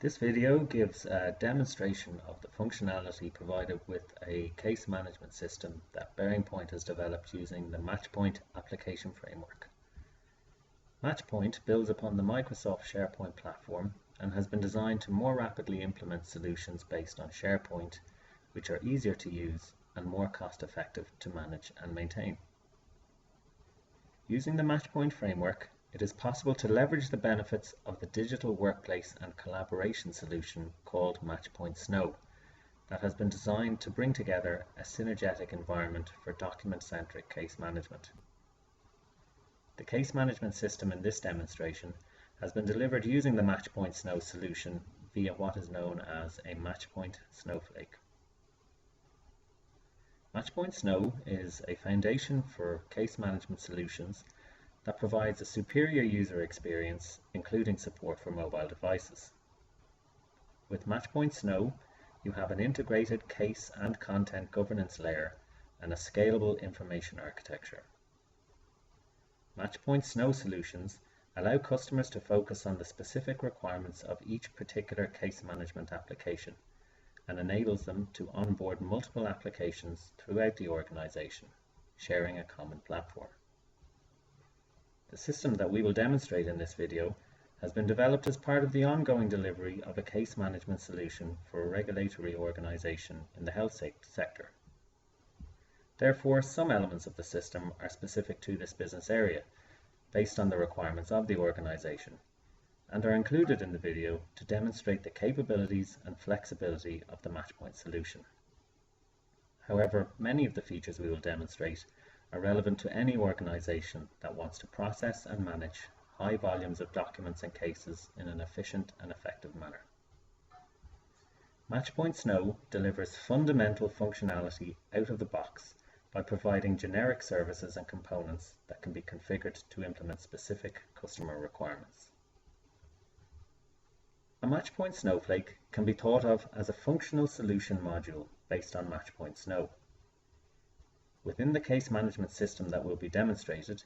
This video gives a demonstration of the functionality provided with a case management system that BearingPoint has developed using the MatchPoint application framework. MatchPoint builds upon the Microsoft SharePoint platform and has been designed to more rapidly implement solutions based on SharePoint, which are easier to use and more cost-effective to manage and maintain. Using the MatchPoint framework, it is possible to leverage the benefits of the digital workplace and collaboration solution called MatchPoint Snow that has been designed to bring together a synergetic environment for document-centric case management. The case management system in this demonstration has been delivered using the MatchPoint Snow solution via what is known as a MatchPoint Snowflake. MatchPoint Snow is a foundation for case management solutions that provides a superior user experience, including support for mobile devices. With MatchPoint Snow, you have an integrated case and content governance layer and a scalable information architecture. MatchPoint Snow solutions allow customers to focus on the specific requirements of each particular case management application and enables them to onboard multiple applications throughout the organization, sharing a common platform. The system that we will demonstrate in this video has been developed as part of the ongoing delivery of a case management solution for a regulatory organization in the health sector. Therefore, some elements of the system are specific to this business area, based on the requirements of the organization, and are included in the video to demonstrate the capabilities and flexibility of the MatchPoint solution. However, many of the features we will demonstrate are relevant to any organization that wants to process and manage high volumes of documents and cases in an efficient and effective manner. MatchPoint Snow delivers fundamental functionality out of the box by providing generic services and components that can be configured to implement specific customer requirements. A MatchPoint Snowflake can be thought of as a functional solution module based on MatchPoint Snow. Within the case management system that will be demonstrated,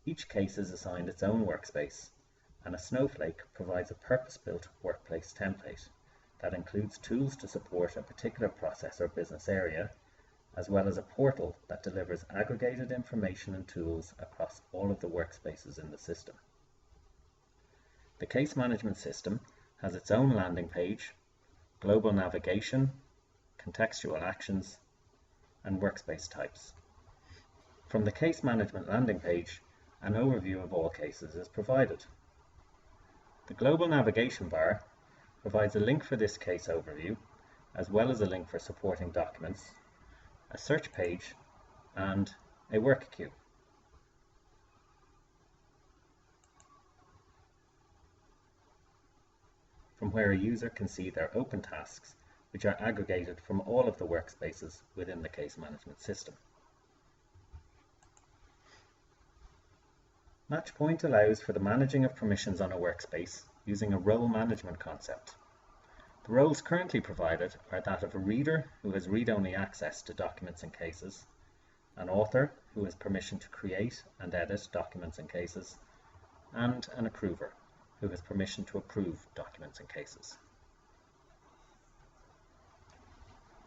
each case is assigned its own workspace, and a Snowflake provides a purpose-built workplace template that includes tools to support a particular process or business area, as well as a portal that delivers aggregated information and tools across all of the workspaces in the system. The case management system has its own landing page, global navigation, contextual actions, and workspace types. From the case management landing page, an overview of all cases is provided. The global navigation bar provides a link for this case overview, as well as a link for supporting documents, a search page, and a work queue. From where a user can see their open tasks, which are aggregated from all of the workspaces within the case management system. MatchPoint allows for the managing of permissions on a workspace using a role management concept. The roles currently provided are that of a reader who has read-only access to documents and cases, an author who has permission to create and edit documents and cases, and an approver who has permission to approve documents and cases.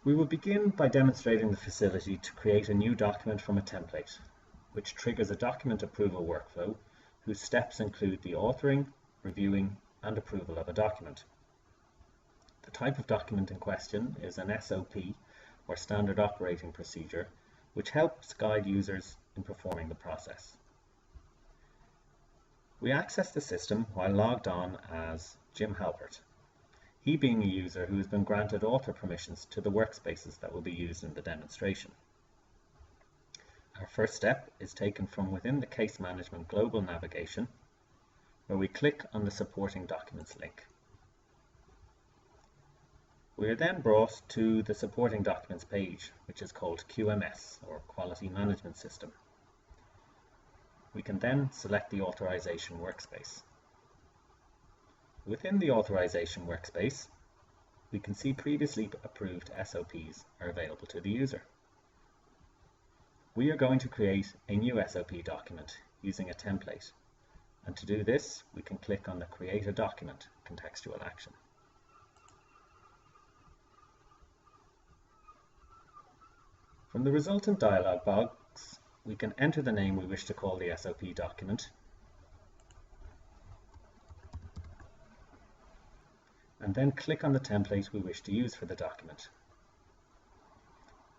We will begin by demonstrating the facility to create a new document from a template, which triggers a document approval workflow whose steps include the authoring, reviewing, and approval of a document. The type of document in question is an SOP, or Standard Operating Procedure, which helps guide users in performing the process. We access the system while logged on as Jim Halpert, he being a user who has been granted author permissions to the workspaces that will be used in the demonstration. Our first step is taken from within the Case Management Global Navigation, where we click on the Supporting Documents link. We are then brought to the Supporting Documents page, which is called QMS, or Quality Management System. We can then select the Authorization workspace. Within the Authorization workspace, we can see previously approved SOPs are available to the user. We are going to create a new SOP document using a template, and to do this we can click on the Create a Document contextual action. From the resultant dialog box, we can enter the name we wish to call the SOP document, and then click on the template we wish to use for the document.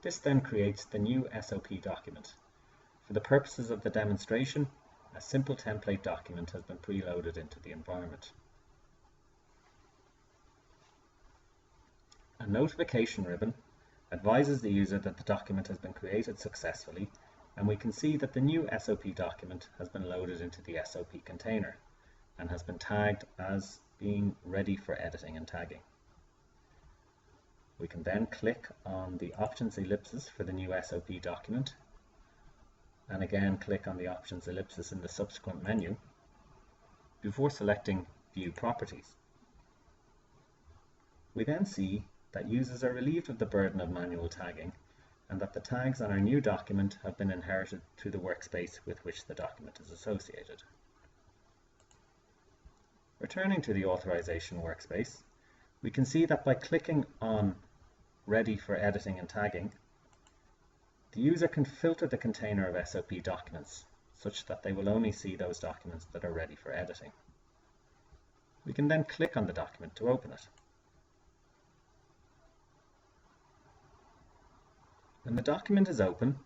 This then creates the new SOP document. For the purposes of the demonstration, a simple template document has been preloaded into the environment. A notification ribbon advises the user that the document has been created successfully, and we can see that the new SOP document has been loaded into the SOP container and has been tagged as being ready for editing and tagging. We can then click on the options ellipsis for the new SOP document, and again click on the options ellipsis in the subsequent menu before selecting View Properties. We then see that users are relieved of the burden of manual tagging, and that the tags on our new document have been inherited to the workspace with which the document is associated. Returning to the authorization workspace, we can see that by clicking on Ready for Editing and Tagging, the user can filter the container of SOP documents such that they will only see those documents that are ready for editing. We can then click on the document to open it. When the document is open,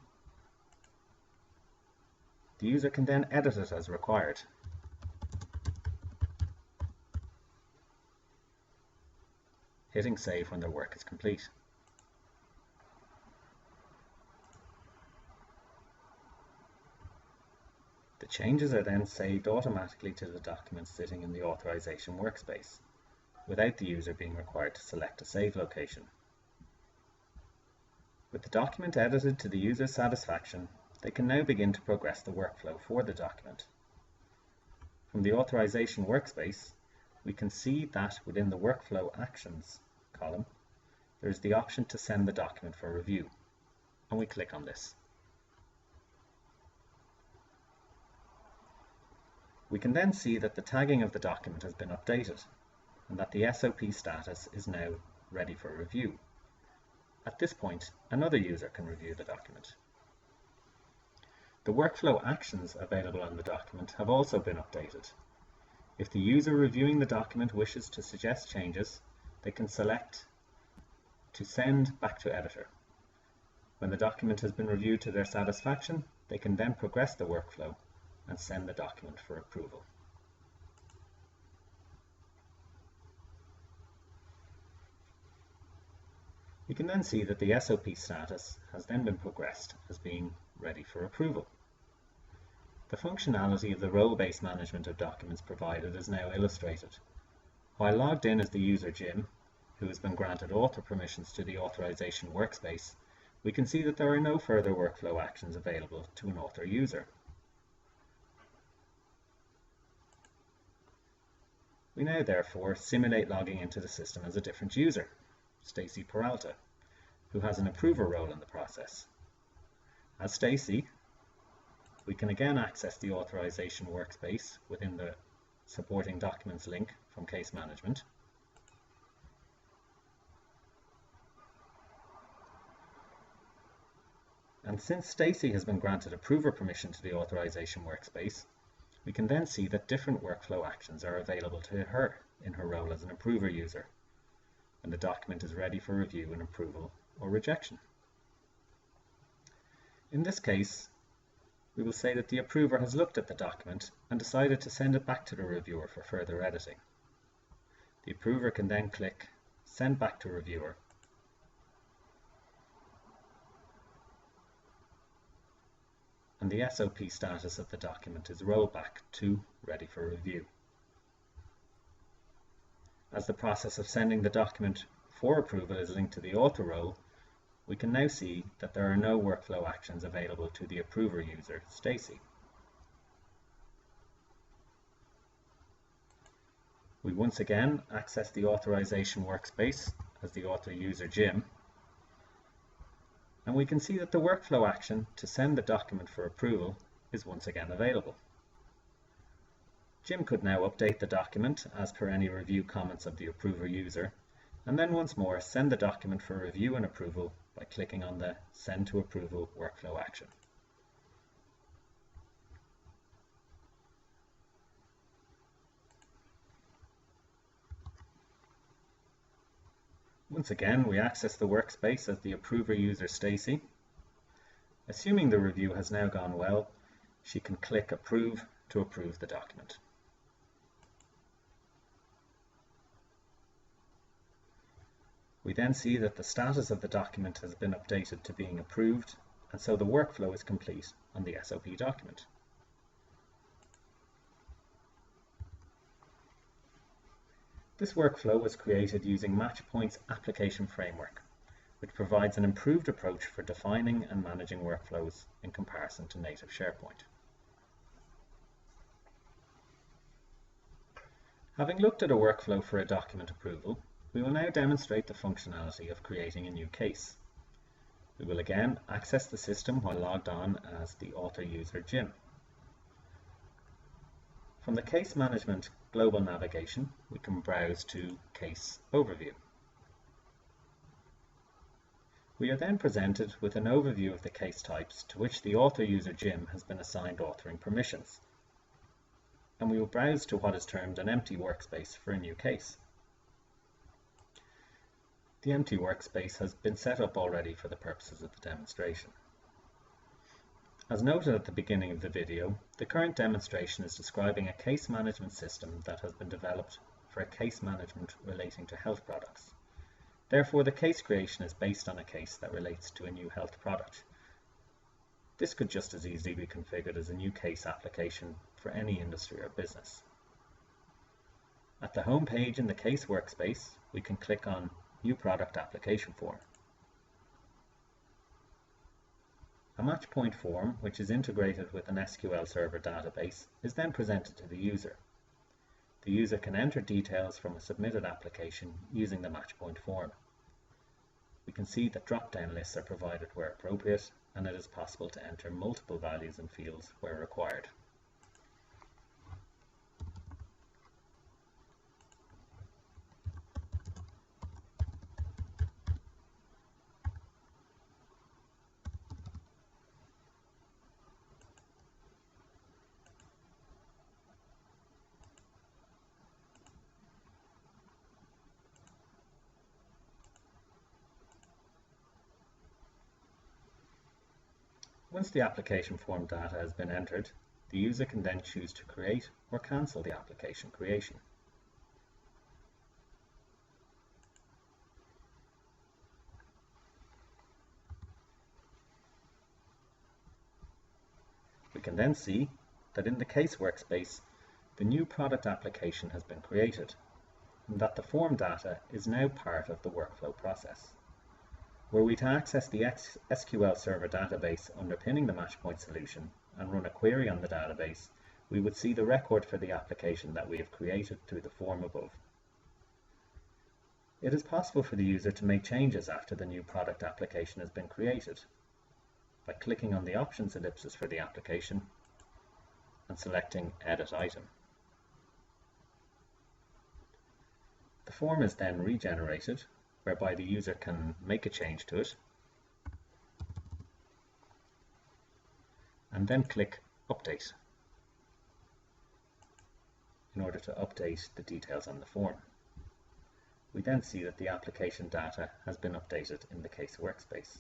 the user can then edit it as required. Hitting save when their work is complete. The changes are then saved automatically to the document sitting in the authorization workspace, without the user being required to select a save location. With the document edited to the user's satisfaction, they can now begin to progress the workflow for the document. From the authorization workspace, we can see that within the Workflow Actions column, there is the option to send the document for review, and we click on this. We can then see that the tagging of the document has been updated, and that the SOP status is now ready for review. At this point, another user can review the document. The workflow actions available on the document have also been updated. If the user reviewing the document wishes to suggest changes, they can select to send back to editor. When the document has been reviewed to their satisfaction, they can then progress the workflow and send the document for approval. We can then see that the SOP status has then been progressed as being ready for approval. The functionality of the role-based management of documents provided is now illustrated. While logged in as the user Jim, who has been granted author permissions to the authorization workspace, we can see that there are no further workflow actions available to an author user. We now therefore simulate logging into the system as a different user, Stacy Peralta, who has an approver role in the process. As Stacy, we can again access the authorization workspace within the supporting documents link from Case Management. And since Stacy has been granted approver permission to the authorization workspace, we can then see that different workflow actions are available to her in her role as an approver user, and the document is ready for review and approval or rejection. In this case, we will say that the approver has looked at the document and decided to send it back to the reviewer for further editing. The approver can then click Send Back to Reviewer, and the SOP status of the document is rolled back to Ready for Review. As the process of sending the document for approval is linked to the author role, we can now see that there are no workflow actions available to the approver user, Stacy. We once again access the authorization workspace as the author user Jim, and we can see that the workflow action to send the document for approval is once again available. Jim could now update the document as per any review comments of the approver user, and then once more send the document for review and approval by clicking on the Send to Approval workflow action. Once again, we access the workspace as the approver user Stacy. Assuming the review has now gone well, she can click Approve to approve the document. We then see that the status of the document has been updated to being approved, and so the workflow is complete on the SOP document. This workflow was created using MatchPoint's application framework, which provides an improved approach for defining and managing workflows in comparison to native SharePoint. Having looked at a workflow for a document approval, we will now demonstrate the functionality of creating a new case. We will again access the system while logged on as the author user Jim. From the Case Management global navigation, we can browse to Case Overview. We are then presented with an overview of the case types to which the author user Jim has been assigned authoring permissions, and we will browse to what is termed an empty workspace for a new case. The empty workspace has been set up already for the purposes of the demonstration. As noted at the beginning of the video, the current demonstration is describing a case management system that has been developed for a case management relating to health products. Therefore, the case creation is based on a case that relates to a new health product. This could just as easily be configured as a new case application for any industry or business. At the home page in the case workspace, we can click on New Product Application Form. A MatchPoint form, which is integrated with an SQL Server database, is then presented to the user. The user can enter details from a submitted application using the MatchPoint form. We can see that drop-down lists are provided where appropriate, and it is possible to enter multiple values and fields where required. Once the application form data has been entered, the user can then choose to create or cancel the application creation. We can then see that in the case workspace, the new product application has been created, and that the form data is now part of the workflow process. Were we to access the SQL Server database underpinning the MatchPoint solution and run a query on the database, we would see the record for the application that we have created through the form above. It is possible for the user to make changes after the new product application has been created by clicking on the options ellipsis for the application and selecting Edit Item. The form is then regenerated, whereby the user can make a change to it and then click Update in order to update the details on the form. We then see that the application data has been updated in the case workspace.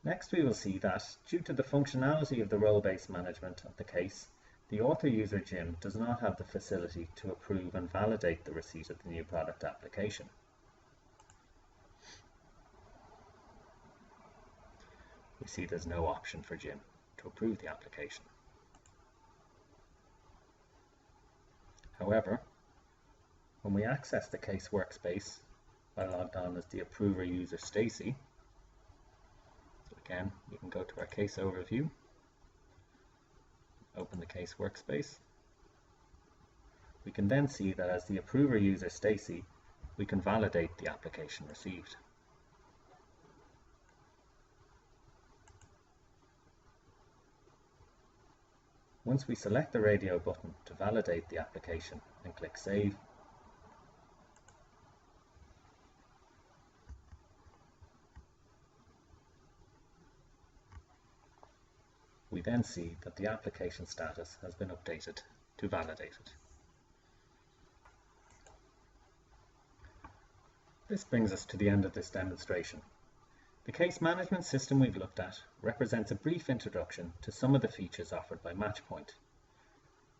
Next, we will see that, due to the functionality of the role-based management of the case, the author user Jim does not have the facility to approve and validate the receipt of the new product application. We see there's no option for Jim to approve the application. However, when we access the case workspace by logged on as the approver user Stacy, so again, we can go to our case overview, open the case workspace. We can then see that as the approver user Stacy, we can validate the application received. Once we select the radio button to validate the application and click Save, we then see that the application status has been updated to validated. This brings us to the end of this demonstration. The case management system we've looked at represents a brief introduction to some of the features offered by MatchPoint.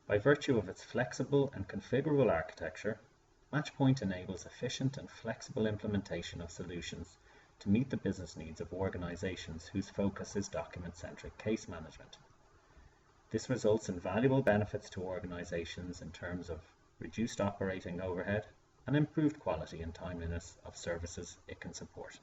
By virtue of its flexible and configurable architecture, MatchPoint enables efficient and flexible implementation of solutions to meet the business needs of organizations whose focus is document-centric case management. This results in valuable benefits to organizations in terms of reduced operating overhead and improved quality and timeliness of services it can support.